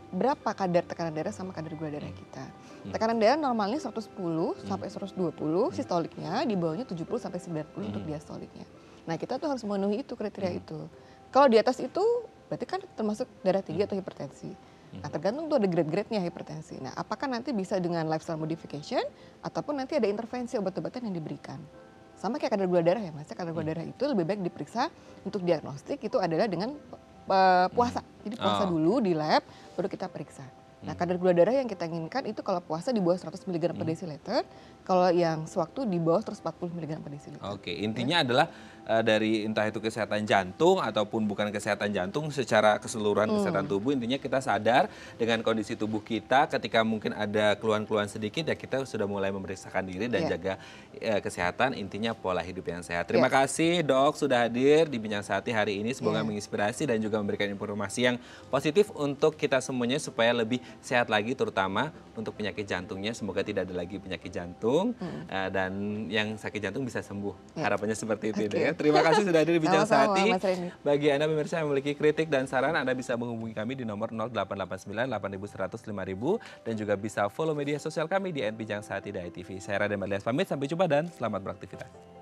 Speaker 3: berapa kadar tekanan darah sama kadar gula darah kita. Tekanan darah normalnya 110 sampai 120 sistoliknya, di bawahnya 70 sampai 90 untuk diastoliknya. Nah, kita tuh harus memenuhi itu kriteria itu. Kalau di atas itu berarti kan termasuk darah tinggi atau hipertensi. Nah, tergantung tuh ada grade-grade-nya hipertensi. Nah, apakah nanti bisa dengan lifestyle modification ataupun nanti ada intervensi obat-obatan yang diberikan. Sama kayak kadar gula darah ya, Mas. Kadar gula darah itu lebih baik diperiksa untuk diagnostik itu adalah dengan puasa. Jadi puasa dulu di lab, baru kita periksa. Nah, kadar gula darah yang kita inginkan itu kalau puasa di bawah 100 mg per desiliter, kalau yang sewaktu di bawah 140 mg per desiliter.
Speaker 1: Oke, intinya adalah dari entah itu kesehatan jantung ataupun bukan kesehatan jantung, secara keseluruhan kesehatan tubuh, intinya kita sadar dengan kondisi tubuh kita ketika mungkin ada keluhan-keluhan sedikit ya kita sudah mulai memeriksakan diri dan jaga kesehatan, intinya pola hidup yang sehat. Terima kasih Dok sudah hadir di Bincang Sehati hari ini, semoga menginspirasi dan juga memberikan informasi yang positif untuk kita semuanya supaya lebih sehat lagi, terutama untuk penyakit jantungnya, semoga tidak ada lagi penyakit jantung dan yang sakit jantung bisa sembuh. Harapannya seperti itu ya. Terima kasih sudah hadir di Bincang Sehati. Bagi Anda pemirsa yang memiliki kritik dan saran, Anda bisa menghubungi kami di nomor 0889 8100 5000 dan juga bisa follow media sosial kami di @bincangSehati.id TV. Saya Raden Marlias pamit, sampai jumpa dan selamat beraktivitas.